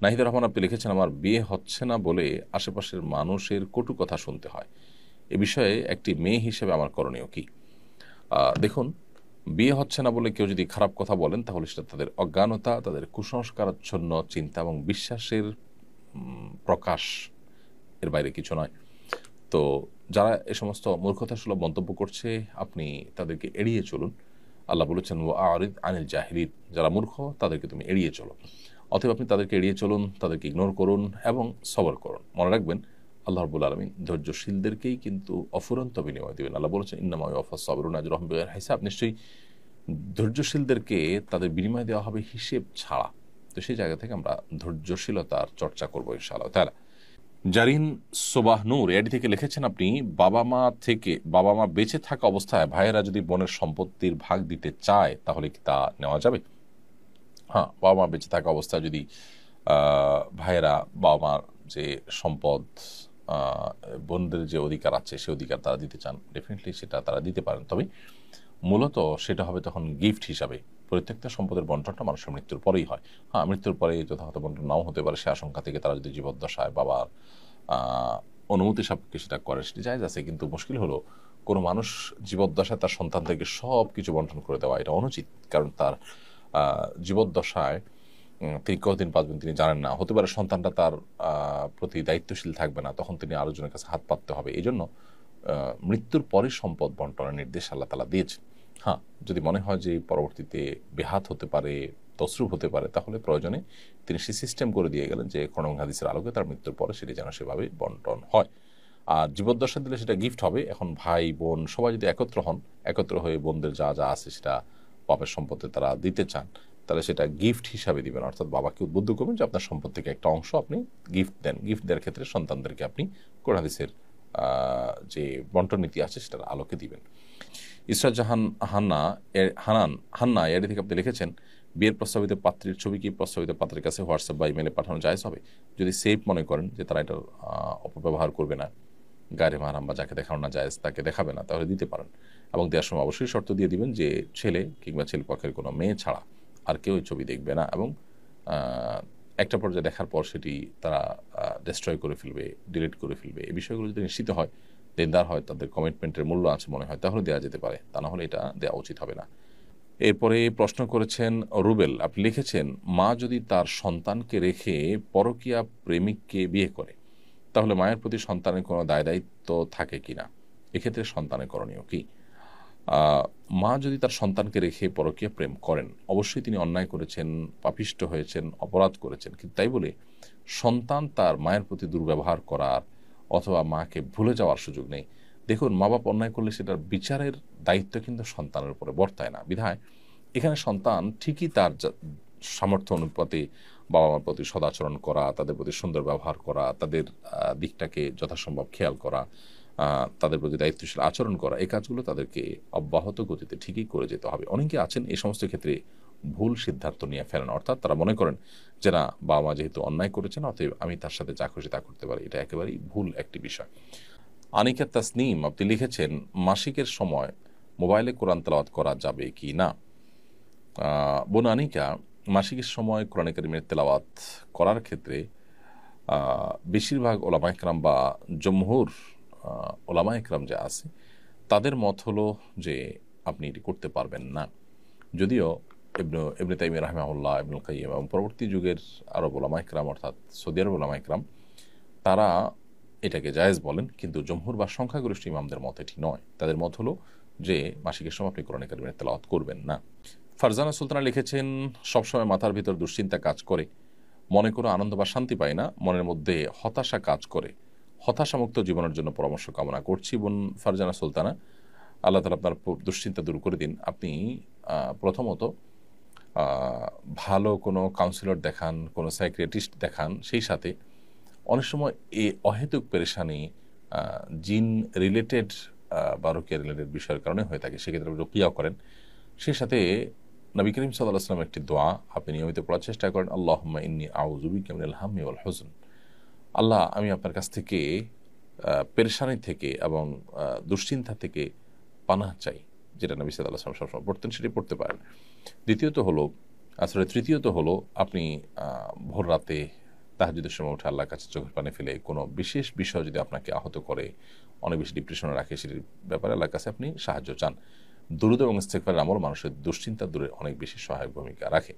নাহিদুর রহমান আপনি লিখেছেন, আমার বিয়ে হচ্ছে না বলে আশেপাশের মানুষের কটু কথা শুনতে হয়, এ বিষয়ে একটি মেয়ে হিসেবে আমার করণীয় কি? দেখুন, বিয়ে হচ্ছে না বলে কেউ যদি খারাপ কথা বলেন তাহলে সেটা তাদের অজ্ঞানতা, তাদের কুসংস্কারাচ্ছন্ন চিন্তা এবং বিশ্বাসের প্রকাশ, এর বাইরে কিছু নয়। তো যারা এ সমস্ত মূর্খতাসুলভ মন্তব্য করছে আপনি তাদেরকে এড়িয়ে চলুন। আল্লাহ বলেছেন ওয়া আরিদ আনিল জাহিলিন, যারা মূর্খ তাদেরকে তুমি এড়িয়ে চলো। অতএব আপনি তাদেরকে এড়িয়ে চলুন, তাদেরকে ইগনোর করুন এবং সবর করুন। মনে রাখবেন আল্লাহ রাব্বুল আলামিন ধৈর্যশীলদেরকেই কিন্তু অফুরন্ত বিনিময় দিবেন। আল্লাহ বলেছেন ইন্নামা ইউওয়াফাস সাবিরুনা আজরাহুম বিগাইরি হিসাব, নিশ্চয়ই ধৈর্যশীলদেরকে তাদের বিনিময় দেওয়া হবে হিসেব ছাড়া। তো সেই জায়গা থেকে আমরা ধৈর্যশীলতার চর্চা করবো ইনশাআল্লাহ তাআলা। জারিন সোবাহ নূর এডি থেকে লিখেছেন, আপনি বাবা মা বেঁচে থাকা অবস্থায় ভাইয়েরা যদি বোনের সম্পত্তির ভাগ দিতে চায় তাহলে কি তা নেওয়া যাবে? হ্যাঁ, বাবা মা বেঁচে থাকা অবস্থায় যদি ভাইয়েরা বাবা মার যে সম্পদ, বোনদের যে অধিকার আছে সে অধিকার তারা দিতে চান, ডেফিনেটলি সেটা তারা দিতে পারেন। তবে মূলত সেটা হবে তখন গিফট হিসাবে। প্রত্যেকটা সম্পদের বন্টনটা মানুষের মৃত্যুর পরেই হয়। হ্যাঁ, মৃত্যুর পরে যথাযথ বন্টন নাও হতে পারে, সে আশঙ্কা থেকে তারা যদি জীবদ্দশায় বাবার অনুমতি সাপেক্ষে সেটা করে, সেটি জায়েজ আছে। কিন্তু মুশকিল হলো কোনো মানুষ জীবদ্দশায় তার সন্তানদেরকে সব কিছু বন্টন করে দেওয়া, এটা অনুচিত। কারণ তার জীবদ্দশায় তিনি কতদিন বাঁচবেন তিনি জানেন না। হতে পারে সন্তানটা তার প্রতি দায়িত্বশীল থাকবে না, তখন তিনি আরেকজনের কাছে হাত পাততে হবে। এই জন্য মৃত্যুর পরে সম্পদ বন্টনের নির্দেশ আল্লাহ তাআলা দিয়েছেন। হ্যাঁ, যদি মনে হয় যে পরবর্তীতে বেহাত হতে পারে, তসরুপ হতে পারে, তাহলে প্রয়োজনে তিনি সে সিস্টেম করে দিয়ে গেলেন যে কোরআন হাদিসের আলোকে তার মৃত্যুর পরে সেটি যেন সেভাবে বন্টন হয়। আর জীবদ্দশা দিলে সেটা গিফট হবে। এখন ভাই বোন সবাই যদি একত্র হন, একত্র হয়ে বোনদের যা যা আছে সেটা বাপের সম্পত্তি তারা দিতে চান, তাহলে সেটা গিফট হিসাবে দিবেন। অর্থাৎ বাবাকে উদ্বুদ্ধ করবেন যে আপনার সম্পদ থেকে একটা অংশ আপনি গিফট দেন। গিফট দেওয়ার ক্ষেত্রে সন্তানদেরকে আপনি কোরআন হাদিসের যে বন্টন নীতি আছে সেটার আলোকে দিবেন। ইসরাত জাহান হান্না এর থেকে আপনি লিখেছেন, বিয়ের প্রস্তাবিত পাত্রীর ছবি কি প্রস্তাবিত পাত্রের কাছে হোয়াটসঅ্যাপ বা ইমেলে পাঠানো জায়েজ হবে? যদি সেফ মনে করেন যে তারা এটার অপব্যবহার করবে না, গায়ে মাহারাম বা যাকে দেখানো না জায়েজ তাকে দেখাবে না, তাহলে দিতে পারেন। এবং দেওয়ার সময় অবশ্যই শর্ত দিয়ে দিবেন যে ছেলে কিংবা ছেলে পক্ষের কোনো মেয়ে ছাড়া আর কেউ ওই ছবি দেখবে না, এবং একটা পর্যায়ে দেখার পর সেটি তারা ডিস্ট্রয় করে ফেলবে, ডিলিট করে ফেলবে। এই বিষয়গুলো যদি নিশ্চিত হয়, দেনদার হয়, তাদের কমিটমেন্টের মূল্য আছে মনে হয়, তাহলে দেওয়া যেতে পারে। তা না হলে এটা দেওয়া উচিত হবে না। এরপরে প্রশ্ন করেছেন রুবেল, আপনি লিখেছেন, মা যদি তার সন্তানকে রেখে পরকীয়া প্রেমিককে বিয়ে করে তাহলে মায়ের প্রতি সন্তানের কোনো দায় দায়িত্ব থাকে কিনা? এক্ষেত্রে সন্তানের করণীয় কি? মা যদি তার সন্তানকে রেখে পরকীয়া প্রেম করেন, অবশ্যই তিনি অন্যায় করেছেন, পাপিষ্ট হয়েছেন, অপরাধ করেছেন। কিন্তু তাই বলে সন্তান তার মায়ের প্রতি দুর্ব্যবহার করার অথবা মাকে ভুলে যাওয়ার সুযোগ নেই। দেখুন, মা বাপ অন্যায় করলে সেটার বিচারের দায়িত্ব কিন্তু সন্তানের উপরে বর্তায় না। বিধায় এখানে সন্তান ঠিকই তার সামর্থ্য অনুপাতে বাবা মার প্রতি সদাচরণ করা, তাদের প্রতি সুন্দর ব্যবহার করা, তাদের দিকটাকে যথাসম্ভব খেয়াল করা, তাদের প্রতি দায়িত্বশীল আচরণ করা, এই কাজগুলো তাদেরকে অব্যাহত গতিতে ঠিকই করে যেতে হবে। অনেকে আছেন এই সমস্ত ক্ষেত্রে ভুল সিদ্ধান্ত নিয়ে ফেলেন, অর্থাৎ তারা মনে করেন যে না, বাবা মা যেহেতু অন্যায় করেছেন অতএব আমি তার সাথে যা খুশি তা করতে পারি। এটা একেবারেই ভুল একটি বিষয়। আনিকা তাসনিম আপনি লিখেছেন, মাসিকের সময় মোবাইলে কোরআন তেলাওয়াত করা যাবে কি না? বোন আনিকা, মাসিকের সময় কোরআন কারীমের তেলাওয়াত করার ক্ষেত্রে বেশিরভাগ ওলামা ইকরাম বা জমহুর ওলামা ইকরাম যা আছে তাদের মত হলো যে আপনি এটি করতে পারবেন না। যদিও ইবনে তাইমিয়া রাহিমাহুল্লাহ, ইবনুল কাইয়্যিম এবং পরবর্তী যুগের আরব ওলামা ইকরাম অর্থাৎ সৌদি আরব ওলামা ইকরাম তারা এটাকে জায়েজ বলেন, কিন্তু জমহুর বা সংখ্যাগরিষ্ঠ ইমামদের মত এটি নয়। তাদের মত হলো যে মাসিকের সময় আপনি কোরআন কারীমের তেলাওয়াত করবেন না। ফারজানা সুলতানা লিখেছেন, সবসময় মাথার ভিতর দুশ্চিন্তা কাজ করে, মনে কোনো আনন্দ বা শান্তি পাই না, মনের মধ্যে হতাশা কাজ করে, হতাশামুক্ত জীবনের জন্য পরামর্শ কামনা করছি। বোন ফারজানা সুলতানা, আল্লাহ তাআলা আপনার দুশ্চিন্তা দূর করে দিন। আপনি প্রথমত ভালো কোনো কাউন্সিলর দেখান, কোনো সাইকিয়াট্রিস্ট দেখান। সেই সাথে অনেক সময় এই অহেতুক পেরেশানি জিন রিলেটেড বা রুকিয়া রিলেটেড বিষয়ের কারণে হয়ে থাকে, সেক্ষেত্রে রুকিয়াও করেন। সেই সাথে নবী করিম সাল্লাল্লাহু আলাইহি ওয়াসাল্লামের একটি দোয়া আপনি নিয়মিত পড়ার চেষ্টা করেন, আল্লাহুম্মা ইন্নী আউযু বিকা মিনাল হাম্মি ওয়াল হুজন। আল্লাহ, আমি আপনার কাছ থেকে পেরেশানি থেকে এবং দুশ্চিন্তা থেকে পানাহ চাই, যেটা নবী সাল্লাল্লাহু আলাইহি ওয়াসাল্লাম সবসময় পড়তেন, সেটি পড়তে পারেন। তৃতীয়ত হলো আপনি ভোর রাতে তাহাজ্জুদের সময় উঠে আল্লাহর কাছে চোখের পানি ফেলে কোনো বিশেষ বিষয় যদি আপনাকে আহত করে, অনেক বেশি ডিপ্রেশনে রাখে, সেটির ব্যাপারে আল্লাহর কাছে আপনি সাহায্য চান। দুরূদ এবং ইস্তেগফারের আমল মানুষের দুশ্চিন্তা দূরে অনেক বেশি সহায়ক ভূমিকা রাখে।